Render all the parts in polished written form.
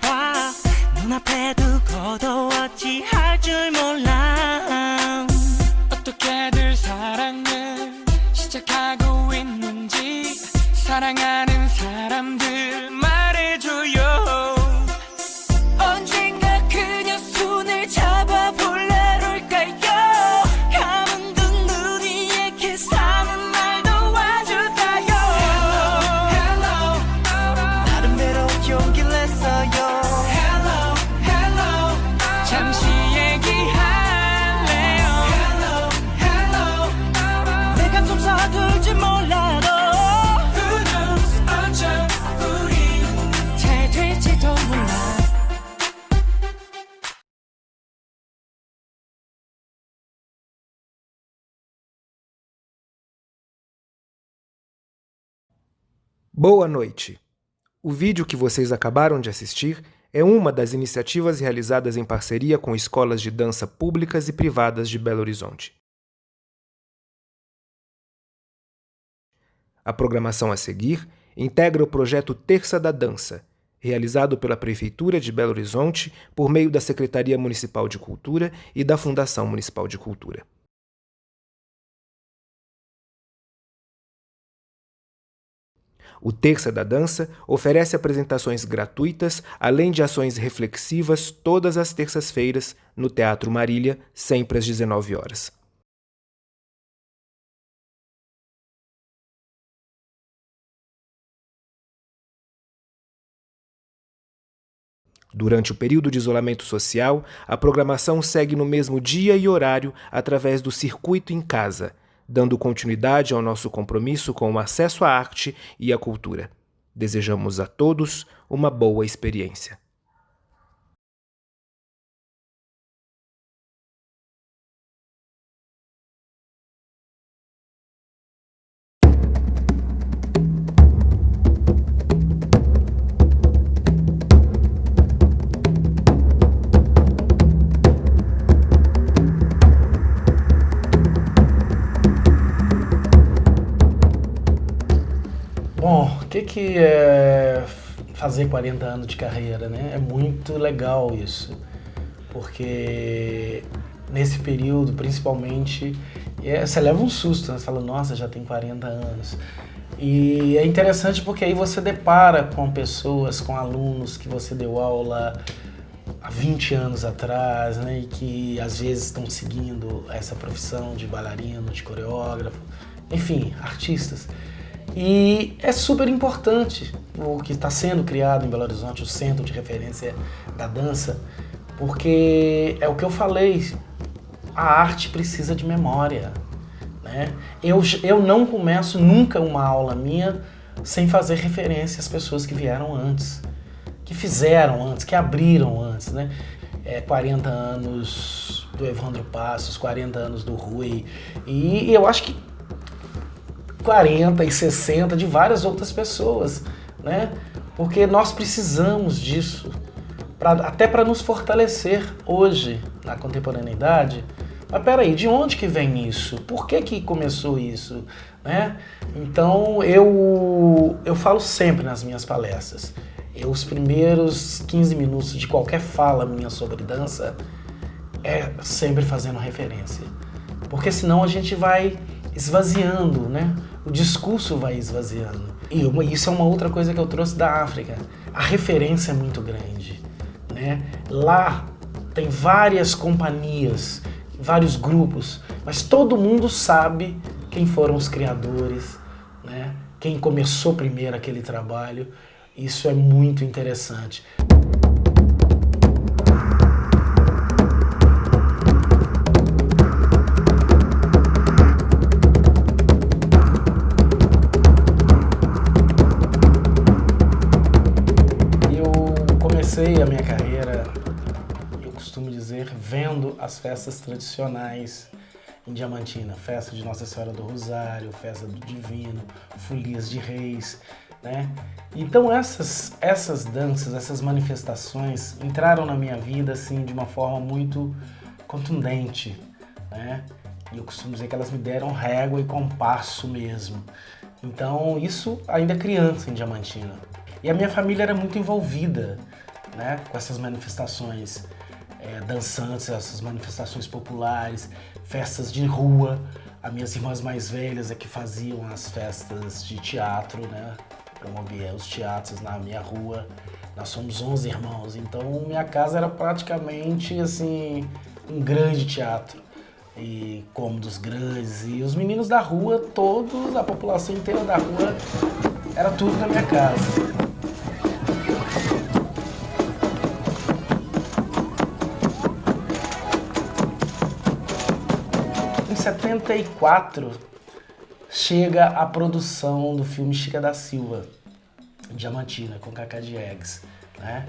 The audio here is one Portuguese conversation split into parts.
잡아 눈앞에 두고도 어찌할 줄 몰라 어떻게들 사랑을 시작하고 있는지 사랑하는 사람들 말해줘요 언젠가 그녀 손을 잡아볼래럴까요 감은 두 눈이 이렇게 사는 날 도와줄까요 Hello, hello 나름대로 용기를 냈어요 Hello, hello 잠시 얘기할래요 Hello, hello 내가 좀 서툴지 몰라도 Who knows 어쩜 우리 잘 될지도 몰라 Boa noite! O vídeo que vocês acabaram de assistir é uma das iniciativas realizadas em parceria com escolas de dança públicas e privadas de Belo Horizonte. A programação a seguir integra o projeto Terça da Dança, realizado pela Prefeitura de Belo Horizonte por meio da Secretaria Municipal de Cultura e da Fundação Municipal de Cultura. O Terça da Dança oferece apresentações gratuitas, além de ações reflexivas todas as terças-feiras no Teatro Marília, sempre às 19 horas. Durante o período de isolamento social, a programação segue no mesmo dia e horário através do Circuito em Casa, dando continuidade ao nosso compromisso com o acesso à arte e à cultura. Desejamos a todos uma boa experiência. Bom, o que é fazer 40 anos de carreira, né? É muito legal isso, porque nesse período, principalmente, você leva um susto, né? Você fala, nossa, já tem 40 anos. E é interessante porque aí você depara com pessoas, com alunos que você deu aula há 20 anos atrás, né? E que às vezes estão seguindo essa profissão de bailarino, de coreógrafo, enfim, artistas. E é super importante o que está sendo criado em Belo Horizonte, o Centro de Referência da Dança, porque é o que eu falei, a arte precisa de memória, né? Eu não começo nunca uma aula minha sem fazer referência às pessoas que vieram antes, que fizeram antes, que abriram antes, né? 40 anos do Evandro Passos, 40 anos do Rui, e eu acho que 40 e 60 de várias outras pessoas, né? Porque nós precisamos disso, até para nos fortalecer hoje, na contemporaneidade. Mas peraí, de onde que vem isso? Por que começou isso? Né? Então eu falo sempre nas minhas palestras, os primeiros 15 minutos de qualquer fala minha sobre dança é sempre fazendo referência, porque senão a gente vai esvaziando, né? O discurso vai esvaziando. E isso é uma outra coisa que eu trouxe da África. A referência é muito grande, né? Lá tem várias companhias, vários grupos, mas todo mundo sabe quem foram os criadores, né? Quem começou primeiro aquele trabalho. Isso é muito interessante. A minha carreira, eu costumo dizer, vendo as festas tradicionais em Diamantina, festa de Nossa Senhora do Rosário, festa do Divino, folias de reis, né? Então essas danças, essas manifestações entraram na minha vida assim de uma forma muito contundente, né? E eu costumo dizer que elas me deram régua e compasso mesmo. Então isso ainda criança em Diamantina. E a minha família era muito envolvida né? Com essas manifestações dançantes, essas manifestações populares, festas de rua. As minhas irmãs mais velhas é que faziam as festas de teatro, né? Promovia os teatros na minha rua. Nós somos 11 irmãos, então minha casa era praticamente assim um grande teatro. E cômodos grandes, e os meninos da rua, todos, a população inteira da rua, era tudo na minha casa. Em 74, chega a produção do filme Chica da Silva, Diamantina, com Cacá Diegues, né?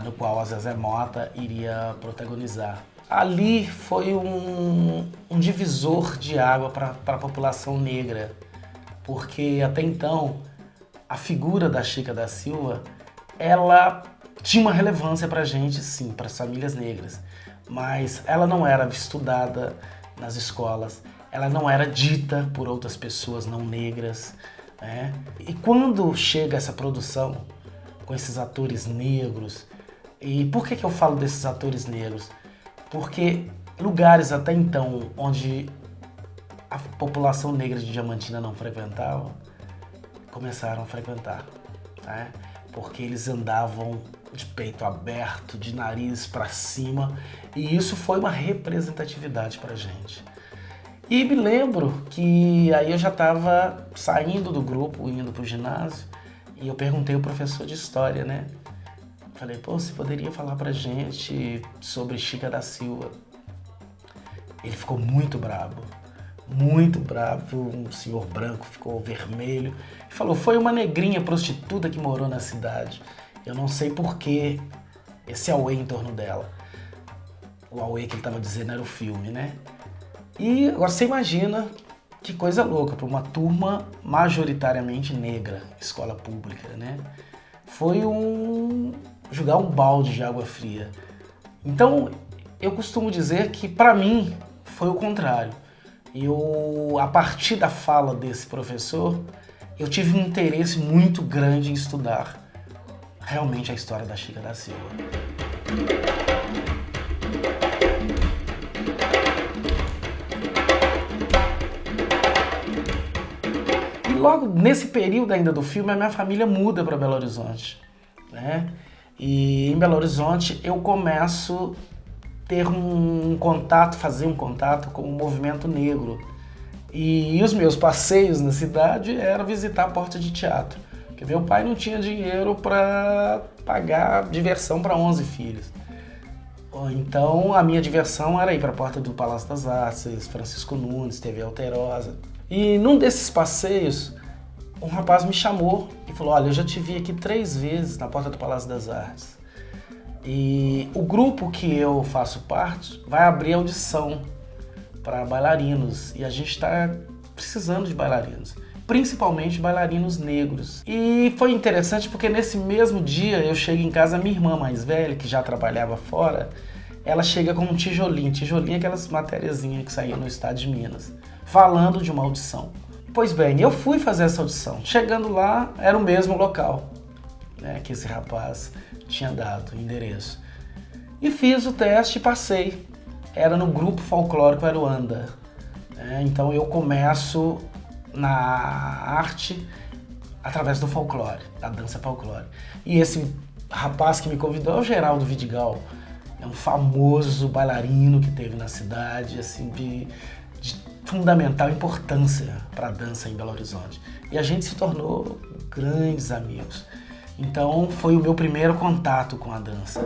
No qual a Zezé Mota iria protagonizar. Ali foi um divisor de água para a população negra, porque até então a figura da Chica da Silva, ela tinha uma relevância para a gente, sim, para as famílias negras, mas ela não era estudada nas escolas, ela não era dita por outras pessoas não negras, né? E quando chega essa produção com esses atores negros, e por que eu falo desses atores negros? Porque lugares até então onde a população negra de Diamantina não frequentava, começaram a frequentar, né? Porque eles andavam de peito aberto, de nariz para cima, e isso foi uma representatividade para a gente. E me lembro que aí eu já estava saindo do grupo, indo para o ginásio, e eu perguntei ao professor de história, né? Falei, pô, você poderia falar pra gente sobre Chica da Silva? Ele ficou muito bravo, um senhor branco, ficou vermelho. E falou, foi uma negrinha prostituta que morou na cidade. Eu não sei porquê esse auê em torno dela. O auê que ele estava dizendo era o filme, né? E agora você imagina que coisa louca para uma turma majoritariamente negra, escola pública, né? Foi jogar um balde de água fria. Então, eu costumo dizer que, para mim, foi o contrário. A partir da fala desse professor, eu tive um interesse muito grande em estudar realmente a história da Chica da Silva. E logo nesse período ainda do filme, a minha família muda para Belo Horizonte, né? E em Belo Horizonte eu começo a ter fazer um contato com o movimento negro. E os meus passeios na cidade eram visitar a porta de teatro, porque meu pai não tinha dinheiro para pagar diversão para 11 filhos. Então a minha diversão era ir para a porta do Palácio das Artes, Francisco Nunes, TV Alterosa. E num desses passeios, um rapaz me chamou e falou, olha, eu já te vi aqui 3 vezes na porta do Palácio das Artes. E o grupo que eu faço parte vai abrir audição para bailarinos. E a gente está precisando de bailarinos, principalmente bailarinos negros. E foi interessante porque nesse mesmo dia eu chego em casa, minha irmã mais velha, que já trabalhava fora, ela chega com um tijolinho. Tijolinho é aquelas matériazinhas que saíam no estado de Minas, falando de uma audição. Pois bem, eu fui fazer essa audição. Chegando lá, era o mesmo local, né, que esse rapaz tinha dado o endereço. E fiz o teste e passei. Era no grupo folclórico Aruanda. Então eu começo na arte através do folclore, da dança folclore. E esse rapaz que me convidou é o Geraldo Vidigal. É um famoso bailarino que teve na cidade, assim, de fundamental importância para a dança em Belo Horizonte. E a gente se tornou grandes amigos. Então foi o meu primeiro contato com a dança.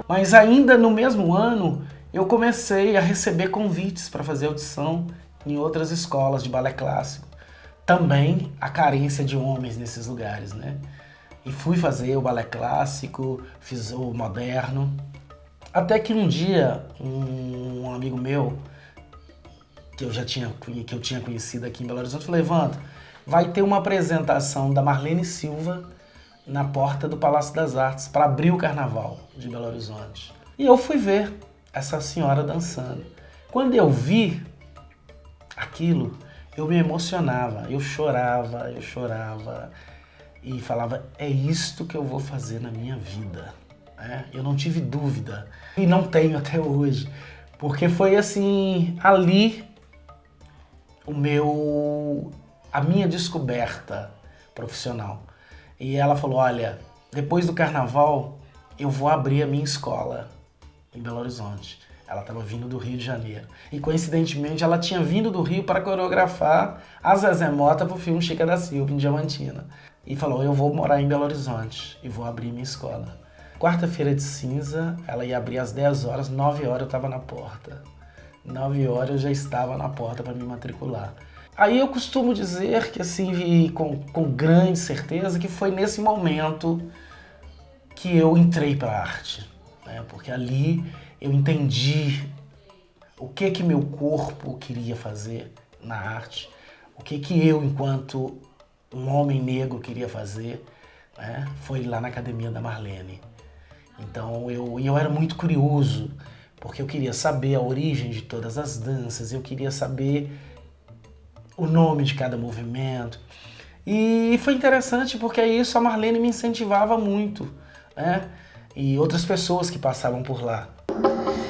Mas ainda no mesmo ano, eu comecei a receber convites para fazer audição em outras escolas de balé clássico. Também a carência de homens nesses lugares, né? E fui fazer o balé clássico, fiz o moderno. Até que um dia, um amigo meu, que eu tinha conhecido aqui em Belo Horizonte, falou, Evandro, vai ter uma apresentação da Marlene Silva na porta do Palácio das Artes para abrir o carnaval de Belo Horizonte. E eu fui ver essa senhora dançando. Quando eu vi aquilo, eu me emocionava, eu chorava e falava, é isto que eu vou fazer na minha vida. Eu não tive dúvida e não tenho até hoje, porque foi assim, ali a minha descoberta profissional. E ela falou, olha, depois do carnaval eu vou abrir a minha escola em Belo Horizonte. Ela estava vindo do Rio de Janeiro. E coincidentemente ela tinha vindo do Rio para coreografar a Zezé Mota para o filme Chica da Silva, em Diamantina. E falou, eu vou morar em Belo Horizonte e vou abrir minha escola. Quarta-feira de cinza, ela ia abrir às 10 horas, 9 horas eu estava na porta. 9 horas eu já estava na porta para me matricular. Aí eu costumo dizer que assim, com grande certeza, que foi nesse momento que eu entrei para a arte. Porque ali eu entendi o que meu corpo queria fazer na arte, o que eu, enquanto um homem negro, queria fazer, foi lá na Academia da Marlene. Então eu era muito curioso, porque eu queria saber a origem de todas as danças, eu queria saber o nome de cada movimento. E foi interessante porque isso a Marlene me incentivava muito, e outras pessoas que passavam por lá.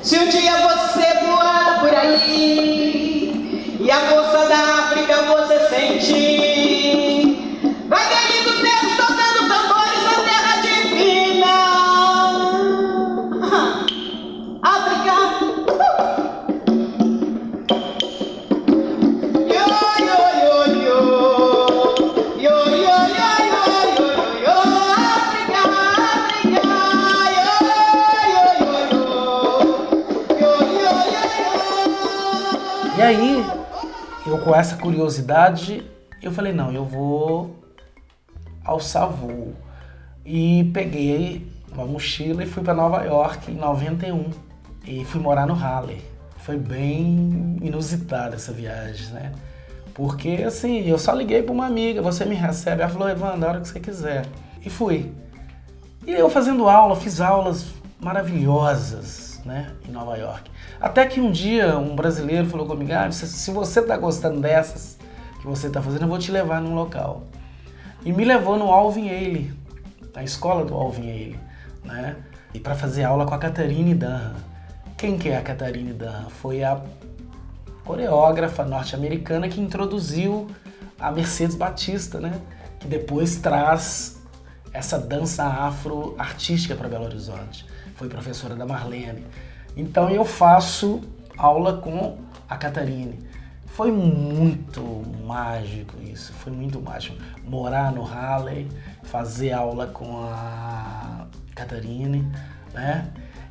Se um dia você voar por aí e a força da África você sentir, vai ver lindos negros tocando tambores na terra divina. África. Yo, yo, yo, yo. Yo, yo, yo, yo, yo, yo. África, África. E aí, eu com essa curiosidade, eu falei, não, eu vou alçar voo. E peguei uma mochila e fui para Nova York em 91. E fui morar no Harlem. Foi bem inusitada essa viagem, Porque, assim, eu só liguei para uma amiga, você me recebe? Ela falou, Evandro, a hora que você quiser. E fui. E eu fazendo aula, fiz aulas maravilhosas, em Nova York. Até que um dia um brasileiro falou comigo, se você está gostando dessas que você está fazendo, eu vou te levar num local. E me levou no Alvin Ailey, na escola do Alvin Ailey, E para fazer aula com a Catherine Dunham. Quem que é a Catherine Dunham? Foi a coreógrafa norte-americana que introduziu a Mercedes Batista, Que depois traz essa dança afro-artística para Belo Horizonte. Foi professora da Marlene. Então eu faço aula com a Catarine. Foi muito mágico isso, foi muito mágico. Morar no Harlem, fazer aula com a Catarine,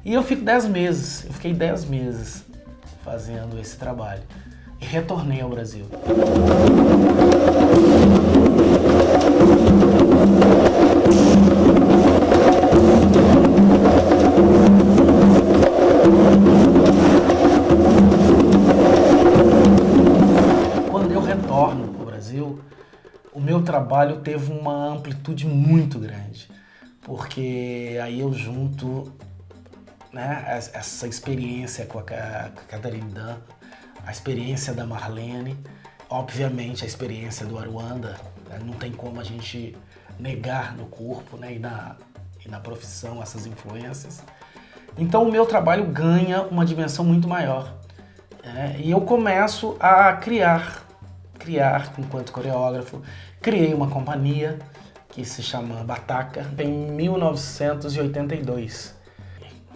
E eu fiquei 10 meses fazendo esse trabalho. E retornei ao Brasil. O meu trabalho teve uma amplitude muito grande, porque aí eu junto essa experiência com a Catherine Dunham, a experiência da Marlene, obviamente a experiência do Aruanda, não tem como a gente negar no corpo e na profissão essas influências. Então o meu trabalho ganha uma dimensão muito maior, e eu começo a criar enquanto coreógrafo. Criei uma companhia que se chama Bataca em 1982,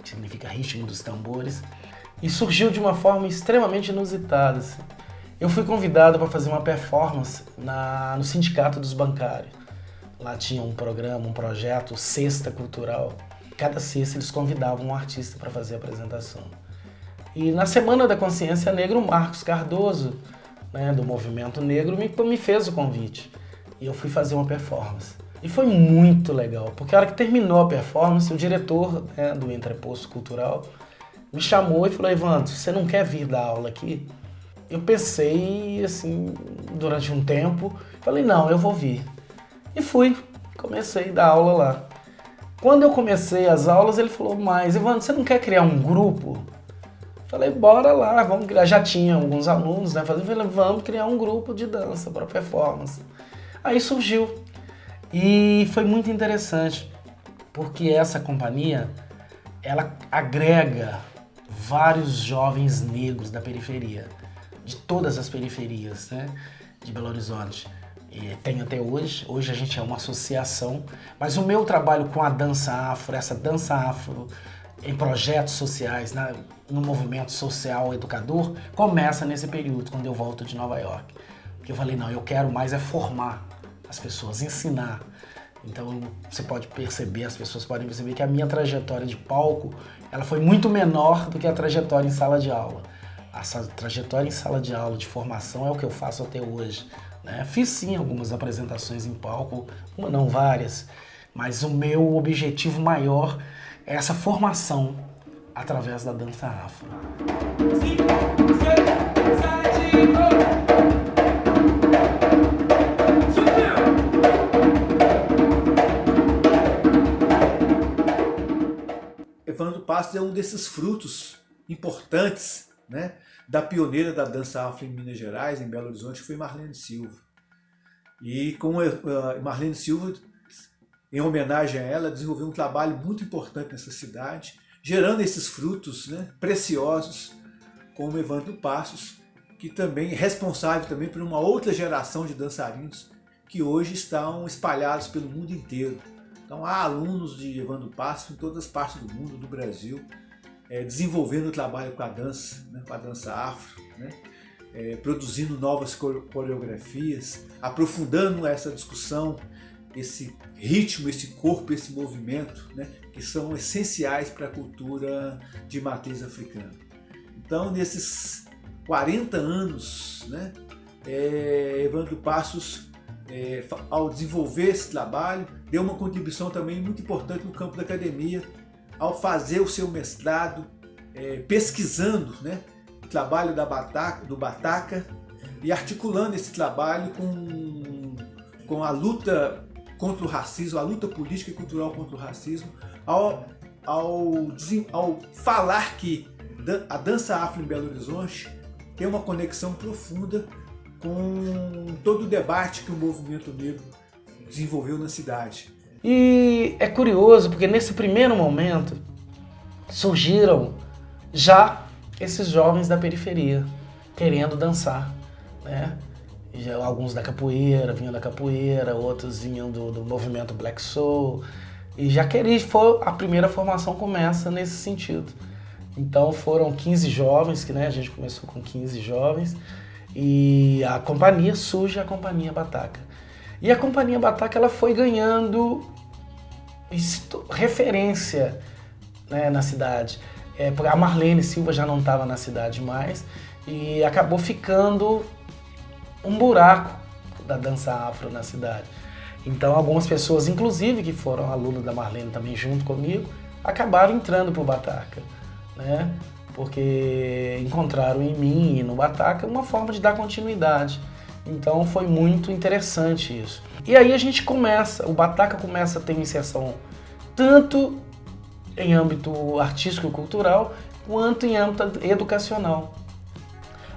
que significa Ritmo dos Tambores, e surgiu de uma forma extremamente inusitada. Eu fui convidado para fazer uma performance no Sindicato dos Bancários. Lá tinha um programa, um projeto, Sexta Cultural. Cada sexta eles convidavam um artista para fazer a apresentação. E na Semana da Consciência Negra, o Marcos Cardoso, do Movimento Negro, me fez o convite. E eu fui fazer uma performance. E foi muito legal, porque a hora que terminou a performance, o diretor do Entreposto Cultural me chamou e falou, Evandro, você não quer vir dar aula aqui? Eu pensei, assim, durante um tempo, falei, não, eu vou vir. E fui, comecei a dar aula lá. Quando eu comecei as aulas, ele falou, mas Evandro, você não quer criar um grupo? Falei, bora lá, vamos criar. Já tinha alguns alunos, né? Falei, vamos criar um grupo de dança para performance. Aí surgiu. E foi muito interessante, porque essa companhia, ela agrega vários jovens negros da periferia, de todas as periferias, né, de Belo Horizonte. E tem até hoje a gente é uma associação, mas o meu trabalho com a dança afro, essa dança afro em projetos sociais, no movimento social educador, começa nesse período, quando eu volto de Nova York. Porque eu falei, não, eu quero mais é formar as pessoas, ensinar. Então você pode perceber, as pessoas podem perceber que a minha trajetória de palco, ela foi muito menor do que a trajetória em sala de aula. Essa trajetória em sala de aula de formação é o que eu faço até hoje, né? Fiz sim algumas apresentações em palco, uma não, várias, mas o meu objetivo maior é essa formação através da dança afro. Evandro Passos é um desses frutos importantes, né, da pioneira da dança afro em Minas Gerais, em Belo Horizonte, que foi Marlene Silva. E com Marlene Silva, em homenagem a ela, desenvolveu um trabalho muito importante nessa cidade, gerando esses frutos, né, preciosos, como Evandro Passos, que também é responsável também por uma outra geração de dançarinos que hoje estão espalhados pelo mundo inteiro. Então há alunos de Evandro Passos em todas as partes do mundo, do Brasil, desenvolvendo o trabalho com a dança, né, com a dança afro, né, produzindo novas coreografias, aprofundando essa discussão, esse ritmo, esse corpo, esse movimento, né, que são essenciais para a cultura de matriz africana. Então, nesses 40 anos, né, Evandro Passos, ao desenvolver esse trabalho, deu uma contribuição também muito importante no campo da academia, ao fazer o seu mestrado, pesquisando, né, o trabalho do Bataca e articulando esse trabalho com a luta contra o racismo, a luta política e cultural contra o racismo, ao falar que a dança afro em Belo Horizonte tem uma conexão profunda com todo o debate que o movimento negro desenvolveu na cidade. E é curioso porque nesse primeiro momento surgiram já esses jovens da periferia querendo dançar, né? Já alguns da capoeira, vinham da capoeira, outros vinham do movimento Black Soul, e já a primeira formação começa nesse sentido. Então foram 15 jovens, que, né, a gente começou com 15 jovens, e a companhia surge, a Companhia Bataca. E a Companhia Bataca, ela foi ganhando referência, né, na cidade. A Marlene Silva já não estava na cidade mais, e acabou ficando um buraco da dança afro na cidade. Então algumas pessoas, inclusive que foram alunos da Marlene também junto comigo, acabaram entrando pro Bataca, né? Porque encontraram em mim e no Bataca uma forma de dar continuidade. Então foi muito interessante isso. E aí o Bataca começa a ter inserção tanto em âmbito artístico e cultural, quanto em âmbito educacional.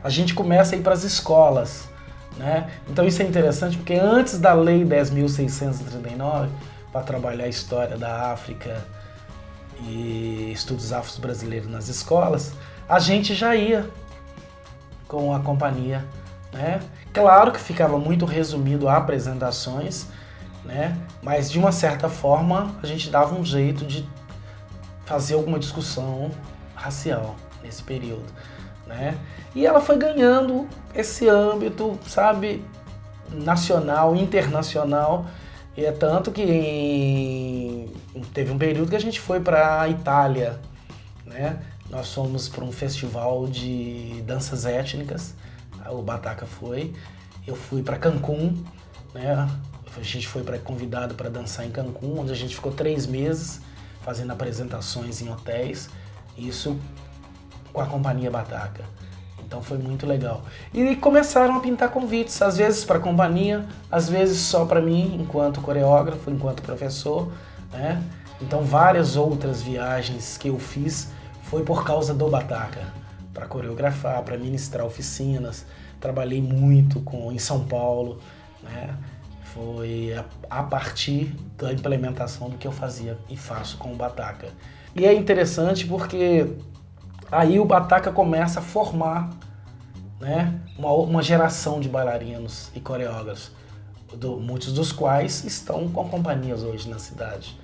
A gente começa a ir para as escolas, né? Então isso é interessante porque antes da Lei 10.639, para trabalhar a história da África e estudos afros brasileiros nas escolas, a gente já ia com a companhia, né? Claro que ficava muito resumido a apresentações, né? Mas de uma certa forma a gente dava um jeito de fazer alguma discussão racial nesse período, né? E ela foi ganhando esse âmbito, sabe, nacional, internacional, e é tanto que teve um período que a gente foi para a Itália, né? Nós fomos para um festival de danças étnicas, o Bataca foi, eu fui para Cancún, né? A gente foi convidado para dançar em Cancún, onde a gente ficou 3 meses fazendo apresentações em hotéis, isso com a Companhia Bataca. Então foi muito legal. E começaram a pintar convites, às vezes para a companhia, às vezes só para mim, enquanto coreógrafo, enquanto professor, né? Então várias outras viagens que eu fiz foi por causa do Bataca, para coreografar, para ministrar oficinas. Trabalhei muito em São Paulo, né? Foi a partir da implementação do que eu fazia e faço com o Bataca. E é interessante porque aí o Bataca começa a formar, né, uma geração de bailarinos e coreógrafos, muitos dos quais estão com companhias hoje na cidade,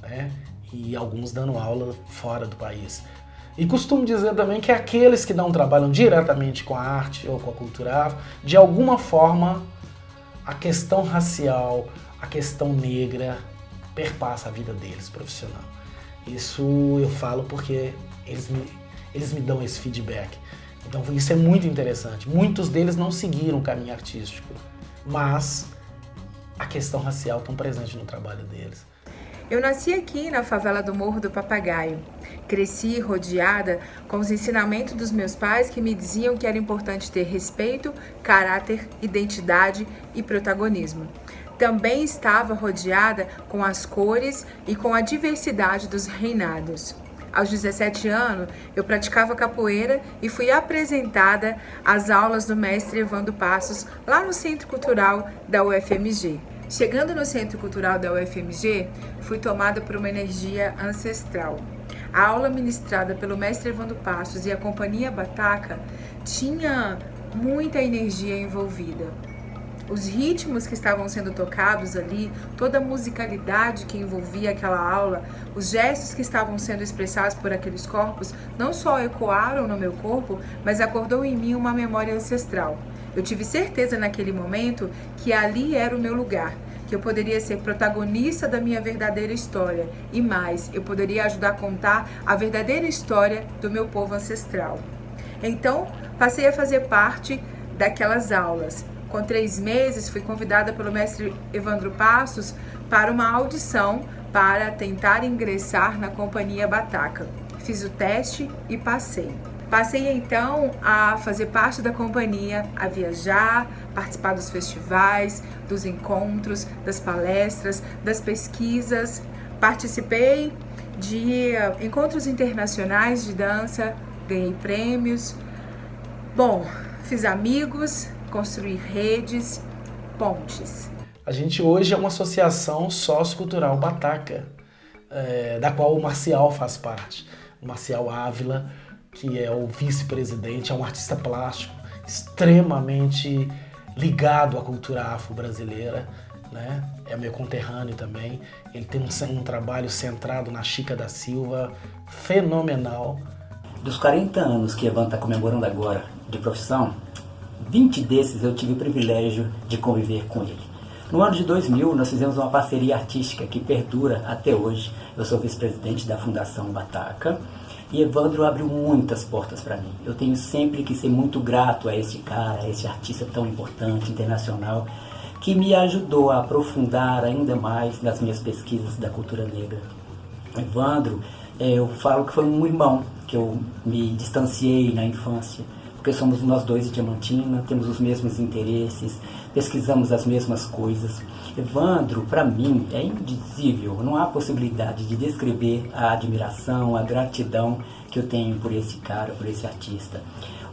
né, e alguns dando aula fora do país. E costumo dizer também que aqueles que não trabalham diretamente com a arte ou com a cultura afro, de alguma forma a questão racial, a questão negra perpassa a vida deles, profissional. Isso eu falo porque eles me dão esse feedback. Então isso é muito interessante. Muitos deles não seguiram o caminho artístico, mas a questão racial está presente no trabalho deles. Eu nasci aqui na favela do Morro do Papagaio. Cresci rodeada com os ensinamentos dos meus pais que me diziam que era importante ter respeito, caráter, identidade e protagonismo. Também estava rodeada com as cores e com a diversidade dos reinados. Aos 17 anos, eu praticava capoeira e fui apresentada às aulas do mestre Evandro Passos lá no Centro Cultural da UFMG. Chegando no Centro Cultural da UFMG, fui tomada por uma energia ancestral. A aula ministrada pelo mestre Evandro Passos e a companhia Bataca tinha muita energia envolvida. Os ritmos que estavam sendo tocados ali, toda a musicalidade que envolvia aquela aula, os gestos que estavam sendo expressados por aqueles corpos, não só ecoaram no meu corpo, mas acordou em mim uma memória ancestral. Eu tive certeza naquele momento que ali era o meu lugar, que eu poderia ser protagonista da minha verdadeira história e mais, eu poderia ajudar a contar a verdadeira história do meu povo ancestral. Então, passei a fazer parte daquelas aulas. Com 3 meses, fui convidada pelo mestre Evandro Passos para uma audição para tentar ingressar na companhia Bataca. Fiz o teste e passei. Passei então a fazer parte da companhia, a viajar, participar dos festivais, dos encontros, das palestras, das pesquisas. Participei de encontros internacionais de dança, ganhei prêmios. Bom, fiz amigos, construí redes, pontes. A gente hoje é uma associação sociocultural Bataca, da qual o Marcial faz parte. O Marcial Ávila, que é o vice-presidente, é um artista plástico extremamente ligado à cultura afro-brasileira, né? É meu conterrâneo também. Ele tem um trabalho centrado na Chica da Silva, fenomenal. Dos 40 anos que Evan está comemorando agora de profissão, 20 desses eu tive o privilégio de conviver com ele. No ano de 2000, nós fizemos uma parceria artística que perdura até hoje. Eu sou vice-presidente da Fundação Bataca e Evandro abriu muitas portas para mim. Eu tenho sempre que ser muito grato a esse cara, a esse artista tão importante, internacional, que me ajudou a aprofundar ainda mais nas minhas pesquisas da cultura negra. Evandro, eu falo que foi um irmão que eu me distanciei na infância, porque somos nós dois de Diamantina, temos os mesmos interesses, pesquisamos as mesmas coisas. Evandro, para mim, é indizível, não há possibilidade de descrever a admiração, a gratidão que eu tenho por esse cara, por esse artista.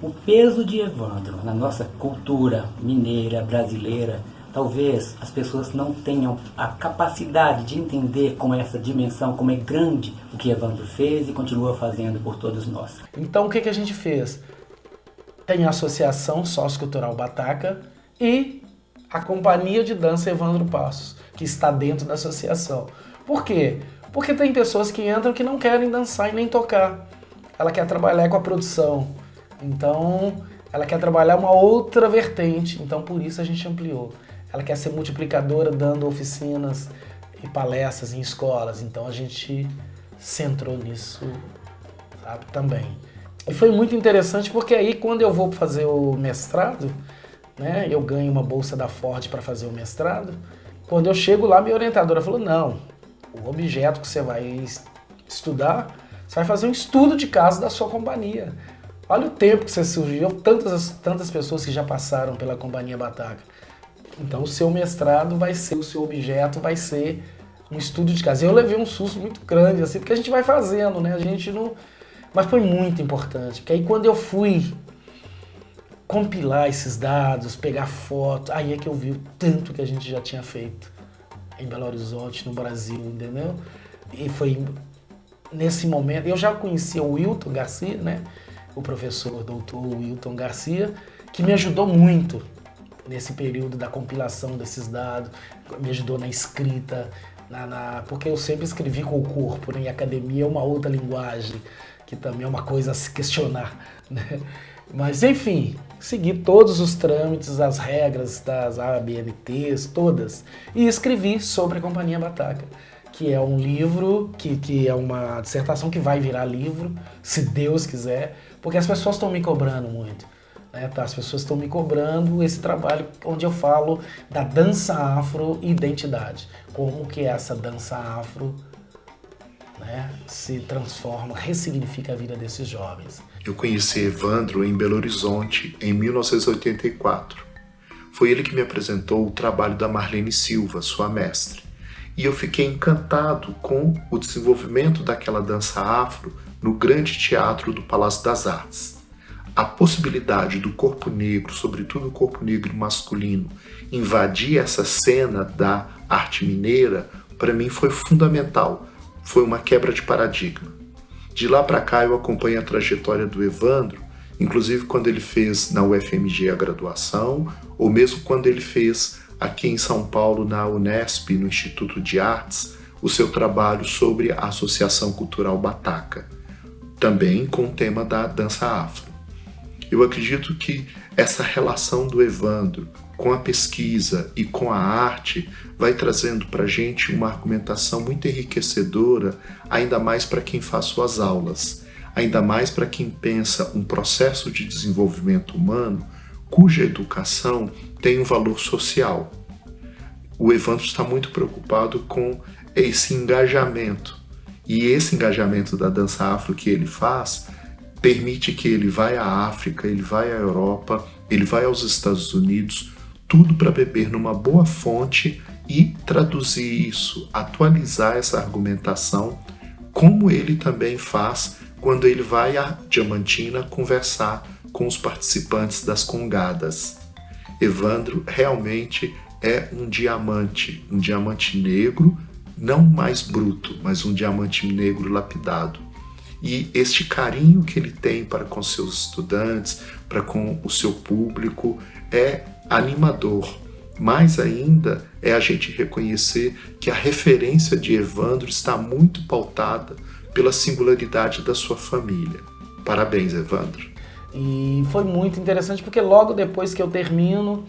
O peso de Evandro na nossa cultura mineira, brasileira, talvez as pessoas não tenham a capacidade de entender como é essa dimensão, como é grande o que Evandro fez e continua fazendo por todos nós. Então o que a gente fez? Tem a Associação Sociocultural Bataca e a Companhia de Dança Evandro Passos, que está dentro da associação. Por quê? Porque tem pessoas que entram que não querem dançar e nem tocar. Ela quer trabalhar com a produção. Então, ela quer trabalhar uma outra vertente. Então, por isso a gente ampliou. Ela quer ser multiplicadora, dando oficinas e palestras em escolas. Então, a gente centrou nisso, sabe, também. E foi muito interessante porque aí, quando eu vou fazer o mestrado, né, eu ganho uma bolsa da Ford para fazer o mestrado. Quando eu chego lá, minha orientadora falou, não, o objeto que você vai estudar, você vai fazer um estudo de caso da sua companhia. Olha o tempo que você surgiu, tantas pessoas que já passaram pela Companhia Bataca. Então o seu mestrado vai ser, o seu objeto vai ser um estudo de caso. E eu levei um susto muito grande, assim, porque a gente vai fazendo, né? A gente não... Mas foi muito importante, porque aí quando eu fui compilar esses dados, pegar foto, aí é que eu vi o tanto que a gente já tinha feito em Belo Horizonte, no Brasil, entendeu? E foi nesse momento, eu já conhecia o Wilton Garcia, né? O professor doutor Wilton Garcia, que me ajudou muito nesse período da compilação desses dados, me ajudou na escrita, porque eu sempre escrevi com o corpo, né? E academia é uma outra linguagem, que também é uma coisa a se questionar, né? Mas, enfim, segui todos os trâmites, as regras das ABNTs, todas, e escrevi sobre a Companhia Bataca, que é um livro, que é uma dissertação que vai virar livro, se Deus quiser, porque as pessoas estão me cobrando muito, né? As pessoas estão me cobrando esse trabalho onde eu falo da dança afro-identidade, como que essa dança afro, né, se transforma, ressignifica a vida desses jovens. Eu conheci Evandro em Belo Horizonte em 1984. Foi ele que me apresentou o trabalho da Marlene Silva, sua mestre. E eu fiquei encantado com o desenvolvimento daquela dança afro no Grande Teatro do Palácio das Artes. A possibilidade do corpo negro, sobretudo o corpo negro masculino, invadir essa cena da arte mineira, para mim foi fundamental. Foi uma quebra de paradigma. De lá para cá eu acompanho a trajetória do Evandro, inclusive quando ele fez na UFMG a graduação, ou mesmo quando ele fez aqui em São Paulo, na Unesp, no Instituto de Artes, o seu trabalho sobre a Associação Cultural Bataca, também com o tema da dança afro. Eu acredito que essa relação do Evandro com a pesquisa e com a arte vai trazendo para a gente uma argumentação muito enriquecedora, ainda mais para quem faz suas aulas, ainda mais para quem pensa um processo de desenvolvimento humano cuja educação tem um valor social. O Evandro está muito preocupado com esse engajamento, e esse engajamento da dança afro que ele faz permite que ele vá à África, ele vai à Europa, ele vai aos Estados Unidos, tudo para beber numa boa fonte e traduzir isso, atualizar essa argumentação, como ele também faz quando ele vai à Diamantina conversar com os participantes das congadas. Evandro realmente é um diamante negro, não mais bruto, mas um diamante negro lapidado. E este carinho que ele tem para com seus estudantes, para com o seu público, é animador. Mais ainda é a gente reconhecer que a referência de Evandro está muito pautada pela singularidade da sua família. Parabéns, Evandro. E foi muito interessante porque logo depois que eu termino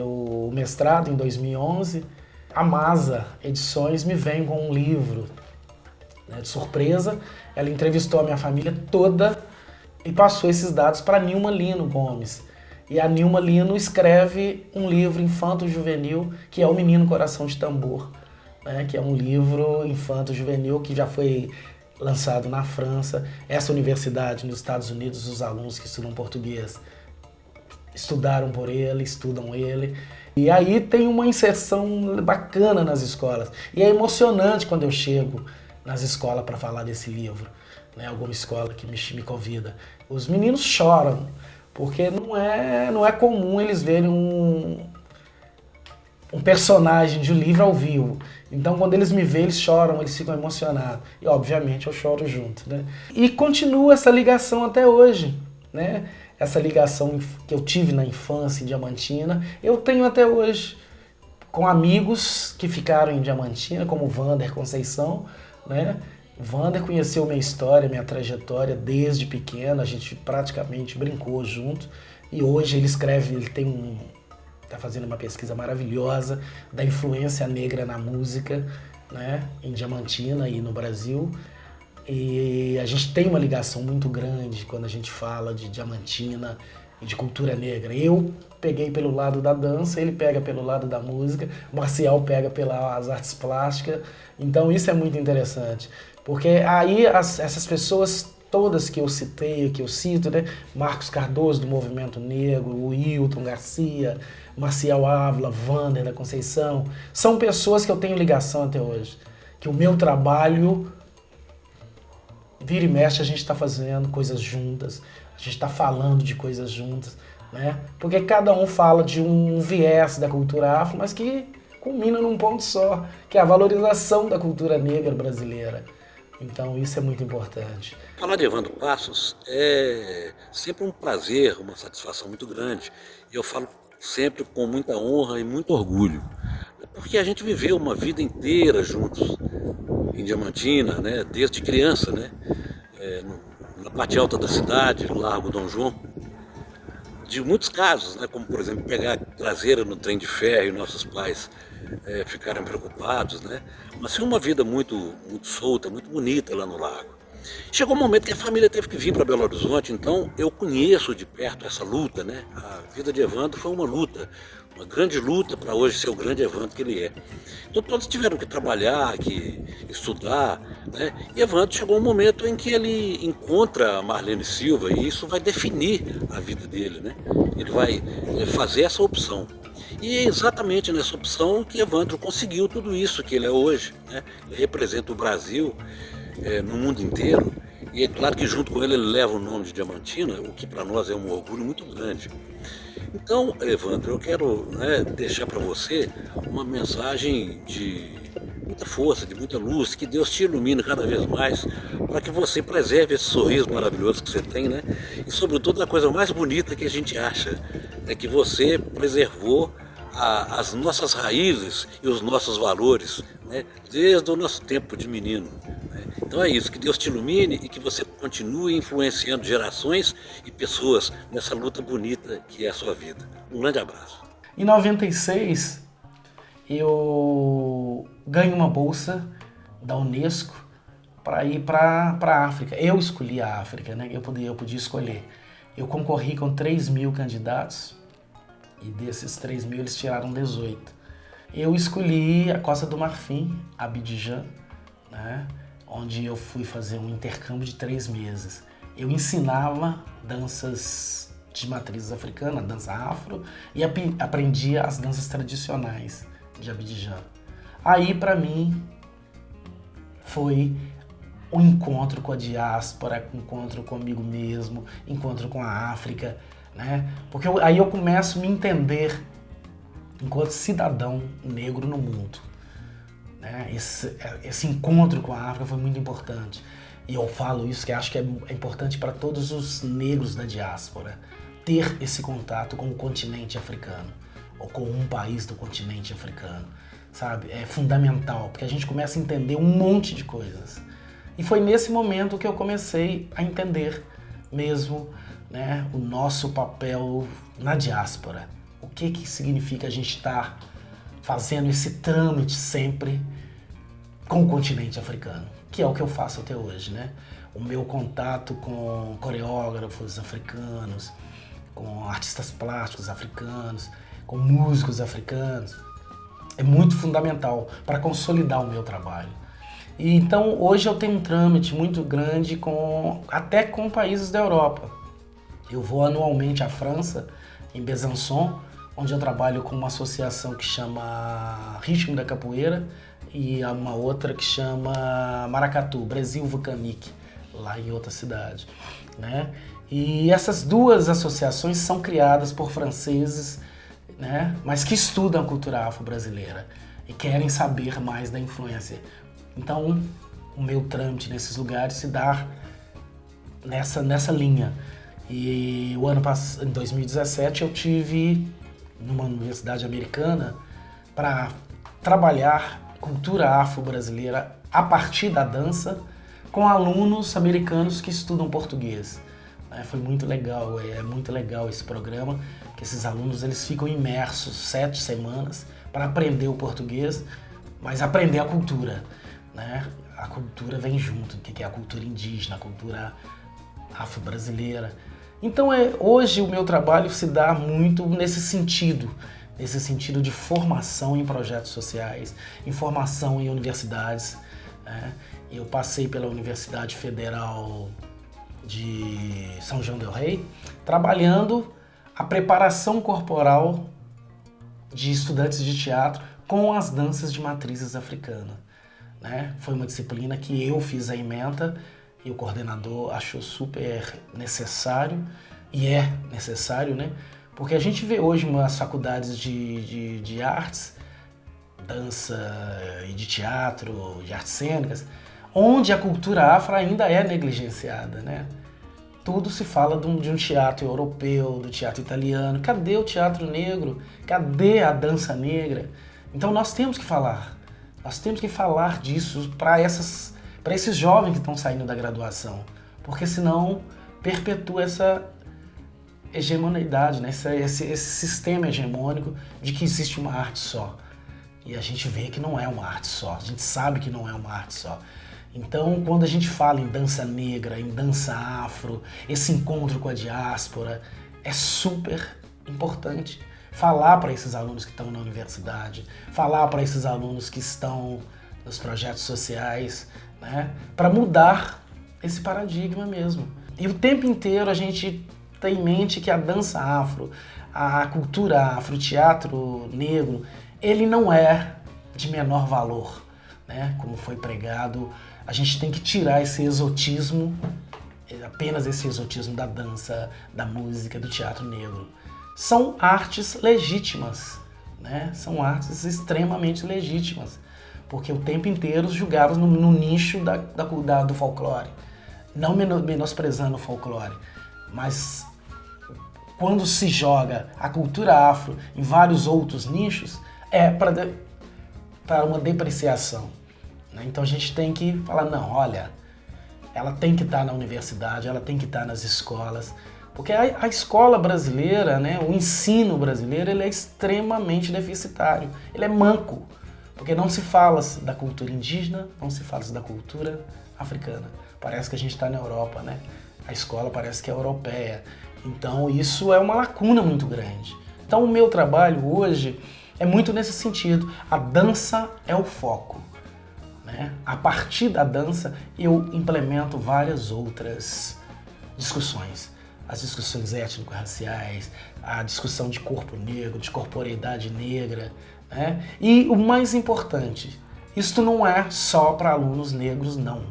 o mestrado, em 2011, a Masa Edições me vem com um livro, né, de surpresa. Ela entrevistou a minha família toda e passou esses dados para Nilma Lino Gomes. E a Nilma Lino escreve um livro infanto-juvenil, que é O Menino Coração de Tambor, né, que é um livro infanto-juvenil que já foi lançado na França. Essa universidade nos Estados Unidos, os alunos que estudam português estudaram por ele, estudam ele. E aí tem uma inserção bacana nas escolas. E é emocionante quando eu chego nas escolas para falar desse livro, né? Alguma escola que me convida. Os meninos choram, porque não é comum eles verem um personagem de um livro ao vivo. Então, quando eles me veem, eles choram, eles ficam emocionados. E, obviamente, eu choro junto, né? E continua essa ligação até hoje, né? Essa ligação que eu tive na infância em Diamantina, eu tenho até hoje, com amigos que ficaram em Diamantina, como o Vander Conceição, né? O Vander conheceu minha história, minha trajetória desde pequeno, a gente praticamente brincou junto. E hoje ele está fazendo uma pesquisa maravilhosa da influência negra na música, né, em Diamantina e no Brasil. E a gente tem uma ligação muito grande quando a gente fala de Diamantina e de cultura negra. Eu peguei pelo lado da dança, ele pega pelo lado da música, o Marcial pega pelas artes plásticas. Então isso é muito interessante, porque aí essas pessoas todas que eu citei, que eu cito, né? Marcos Cardoso do Movimento Negro, o Wilton Garcia, Marcial Ávila, Vander da Conceição, são pessoas que eu tenho ligação até hoje, que o meu trabalho vira e mexe a gente está fazendo coisas juntas, a gente está falando de coisas juntas, né? Porque cada um fala de um viés da cultura afro, mas que culmina num ponto só, que é a valorização da cultura negra brasileira. Então isso é muito importante. Falar de Evandro Passos é sempre um prazer, uma satisfação muito grande. E eu falo sempre com muita honra e muito orgulho. Porque a gente viveu uma vida inteira juntos em Diamantina, né? Desde criança, né? Na parte alta da cidade, no Largo Dom João. De muitos casos, né? Como por exemplo pegar traseira no trem de ferro e nossos pais ficaram preocupados, né? Mas foi uma vida muito solta, muito bonita lá no lago. Chegou um momento que a família teve que vir para Belo Horizonte, então eu conheço de perto essa luta, né? A vida de Evandro foi uma luta, uma grande luta para hoje ser o grande Evandro que ele é. Então todos tiveram que trabalhar, que estudar, né? E Evandro chegou um momento em que ele encontra a Marlene Silva e isso vai definir a vida dele, né? Ele vai fazer essa opção. E é exatamente nessa opção que Evandro conseguiu tudo isso que ele é hoje, né? Ele representa o Brasil no mundo inteiro, e é claro que junto com ele leva o nome de Diamantina, o que para nós é um orgulho muito grande. Então, Evandro, eu quero, né, deixar para você uma mensagem de muita força, de muita luz, que Deus te ilumine cada vez mais, para que você preserve esse sorriso maravilhoso que você tem, né? E sobretudo a coisa mais bonita que a gente acha, é que você preservou as nossas raízes e os nossos valores, né? Desde o nosso tempo de menino. Então é isso, que Deus te ilumine e que você continue influenciando gerações e pessoas nessa luta bonita que é a sua vida. Um grande abraço. Em 96, eu ganhei uma bolsa da Unesco para ir para a África. Eu escolhi a África, né? Eu podia escolher. Eu concorri com 3.000 candidatos e desses 3.000 eles tiraram 18. Eu escolhi a Costa do Marfim, Abidjan, né? Onde eu fui fazer um intercâmbio de 3 meses. Eu ensinava danças de matrizes africanas, dança afro, e aprendia as danças tradicionais de Abidjan. Aí, para mim, foi um encontro com a diáspora, encontro comigo mesmo, encontro com a África, né? Porque aí eu começo a me entender enquanto cidadão negro no mundo. Esse encontro com a África foi muito importante. E eu falo isso, que acho que é importante para todos os negros da diáspora, ter esse contato com o continente africano, ou com um país do continente africano, sabe? É fundamental, porque a gente começa a entender um monte de coisas. E foi nesse momento que eu comecei a entender mesmo, né, o nosso papel na diáspora. O que significa a gente estar fazendo esse trâmite sempre com o continente africano, que é o que eu faço até hoje, né? O meu contato com coreógrafos africanos, com artistas plásticos africanos, com músicos africanos, é muito fundamental para consolidar o meu trabalho. E então hoje eu tenho um trâmite muito grande até com países da Europa. Eu vou anualmente à França, em Besançon, onde eu trabalho com uma associação que chama Ritmo da Capoeira e uma outra que chama Maracatu, Brasil Vulcanic, lá em outra cidade, né? E essas duas associações são criadas por franceses, né? Mas que estudam a cultura afro-brasileira e querem saber mais da influência. Então, o meu trâmite nesses lugares se dá nessa linha. E em 2017 eu tive numa universidade americana para trabalhar cultura afro-brasileira a partir da dança com alunos americanos que estudam português. Foi muito legal, é muito legal esse programa, que esses alunos eles ficam imersos 7 semanas para aprender o português, mas aprender a cultura, né? A cultura vem junto, que é a cultura indígena, a cultura afro-brasileira. Então hoje o meu trabalho se dá muito nesse sentido de formação em projetos sociais, em formação em universidades, né? Eu passei pela Universidade Federal de São João del Rei, trabalhando a preparação corporal de estudantes de teatro com as danças de matrizes africanas, né? Foi uma disciplina que eu fiz a ementa e o coordenador achou super necessário, e é necessário, né? Porque a gente vê hoje umas faculdades de artes, dança e de teatro, de artes cênicas, onde a cultura afro ainda é negligenciada, né? Tudo se fala de um teatro europeu, do teatro italiano. Cadê o teatro negro? Cadê a dança negra? Então nós temos que falar. Nós temos que falar disso para esses jovens que estão saindo da graduação. Porque senão perpetua essa hegemonidade, né? Esse sistema hegemônico de que existe uma arte só. E a gente vê que não é uma arte só. A gente sabe que não é uma arte só. Então, quando a gente fala em dança negra, em dança afro, esse encontro com a diáspora, é super importante falar para esses alunos que estão na universidade, falar para esses alunos que estão nos projetos sociais, né, para mudar esse paradigma mesmo. E o tempo inteiro a gente tem em mente que a dança afro, a cultura afro, o teatro negro, ele não é de menor valor, né, como foi pregado. A gente tem que tirar esse exotismo, apenas esse exotismo da dança, da música, do teatro negro. São artes legítimas, né? São artes extremamente legítimas, porque o tempo inteiro julgavam no nicho do folclore, não menosprezando o folclore, mas quando se joga a cultura afro em vários outros nichos, é para uma depreciação. Então a gente tem que falar, não, olha, ela tem que estar na universidade, ela tem que estar nas escolas, porque a escola brasileira, né, o ensino brasileiro, ele é extremamente deficitário, ele é manco, porque não se fala da cultura indígena, não se fala da cultura africana. Parece que a gente está na Europa, né? A escola parece que é europeia, então isso é uma lacuna muito grande. Então o meu trabalho hoje é muito nesse sentido, a dança é o foco. Né? A partir da dança, eu implemento várias outras discussões. As discussões étnico-raciais, a discussão de corpo negro, de corporeidade negra. Né? E o mais importante, isto não é só para alunos negros, não.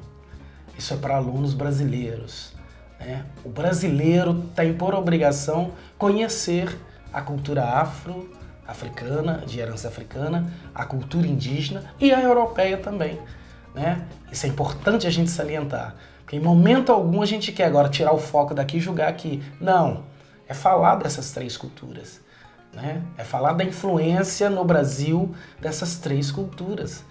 Isso é para alunos brasileiros. Né? O brasileiro tem por obrigação conhecer a cultura africana, de herança africana, a cultura indígena e a europeia também, né? Isso é importante a gente salientar, porque em momento algum a gente quer agora tirar o foco daqui e julgar aqui. Não, é falar dessas três culturas, né? É falar da influência no Brasil dessas três culturas.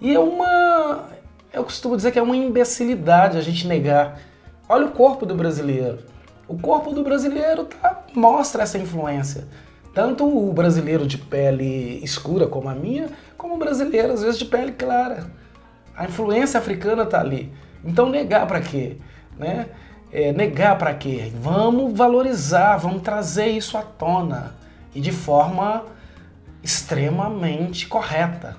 E eu costumo dizer que é uma imbecilidade a gente negar. Olha o corpo do brasileiro. O corpo do brasileiro mostra essa influência. Tanto o brasileiro de pele escura como a minha, como o brasileiro, às vezes, de pele clara. A influência africana está ali. Então, negar para quê? Né? Negar para quê? Vamos valorizar, vamos trazer isso à tona. E de forma extremamente correta,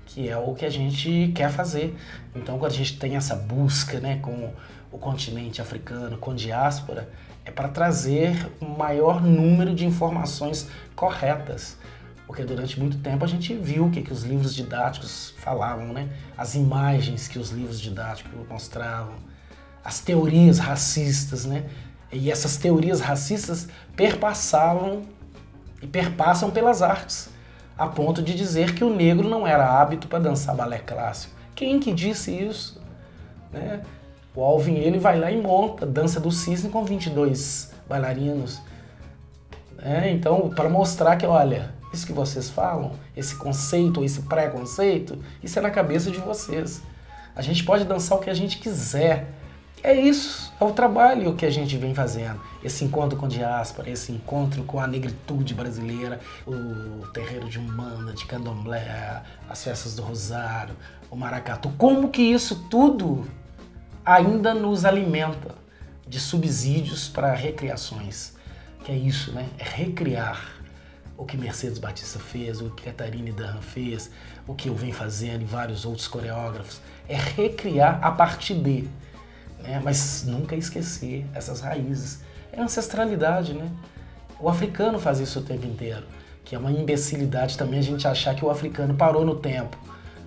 que é o que a gente quer fazer. Então, quando a gente tem essa busca, né, com o continente africano, com diáspora, é para trazer o maior número de informações corretas. Porque durante muito tempo a gente viu o que os livros didáticos falavam, né? As imagens que os livros didáticos mostravam, as teorias racistas, né? E essas teorias racistas perpassavam e perpassam pelas artes, a ponto de dizer que o negro não era hábito para dançar balé clássico. Quem que disse isso? Né? O Alvin, ele vai lá e monta Dança do Cisne com 22 bailarinos. Então, para mostrar que, olha, isso que vocês falam, esse conceito ou esse preconceito, isso é na cabeça de vocês. A gente pode dançar o que a gente quiser. É isso, é o trabalho que a gente vem fazendo. Esse encontro com diáspora, esse encontro com a negritude brasileira, o terreiro de Umbanda, de Candomblé, as festas do Rosário, o maracatu. Como que isso tudo ainda nos alimenta de subsídios para recriações? Que é isso, né? É recriar o que Mercedes Batista fez, o que Catarina Darran fez, o que eu venho fazendo e vários outros coreógrafos. É recriar a partir de, né? Mas nunca esquecer essas raízes. É ancestralidade, né? O africano faz isso o tempo inteiro, que é uma imbecilidade também a gente achar que o africano parou no tempo.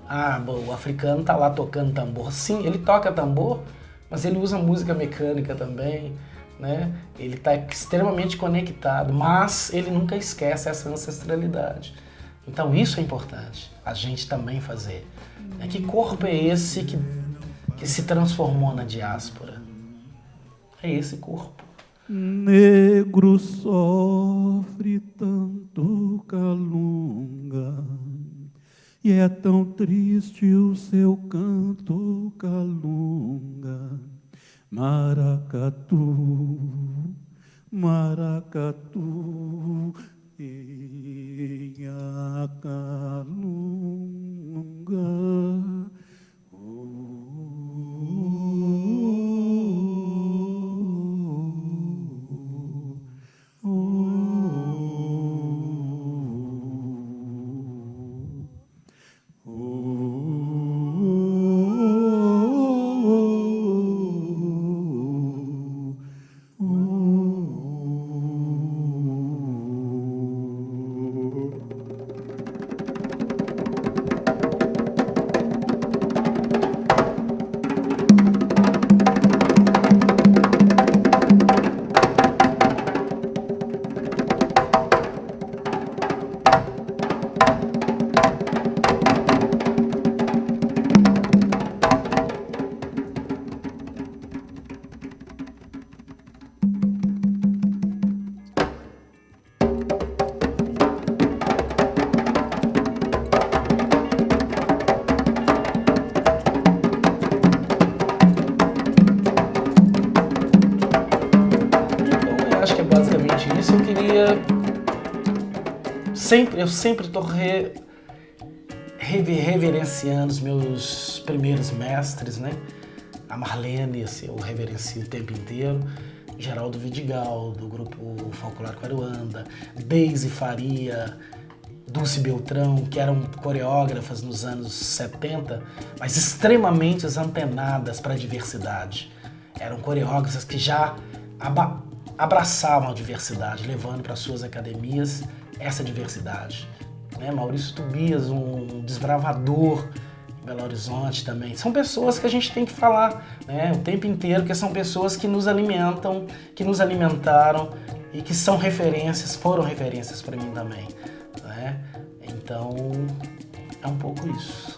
Ah, bom, o africano tá lá tocando tambor. Sim, ele toca tambor, mas ele usa música mecânica também, né? Ele está extremamente conectado, mas ele nunca esquece essa ancestralidade. Então isso é importante, a gente também fazer. Que corpo é esse que se transformou na diáspora? É esse corpo. Negro sofre tanto calunga, e é tão triste o seu canto calunga. Maracatu, maracatu, e a calunga. Eu sempre estou reverenciando os meus primeiros mestres, né? A Marlene, eu reverencio o tempo inteiro. Geraldo Vidigal, do grupo Folclórico Aruanda, Deise Faria, Dulce Beltrão, que eram coreógrafas nos anos 70, mas extremamente antenadas para a diversidade. Eram coreógrafas que já abraçavam a diversidade, levando para suas academias essa diversidade. Né? Maurício Tobias, um desbravador em Belo Horizonte também. São pessoas que a gente tem que falar, né, o tempo inteiro, porque são pessoas que nos alimentam, que nos alimentaram e que são referências, foram referências para mim também. Né? Então, é um pouco isso.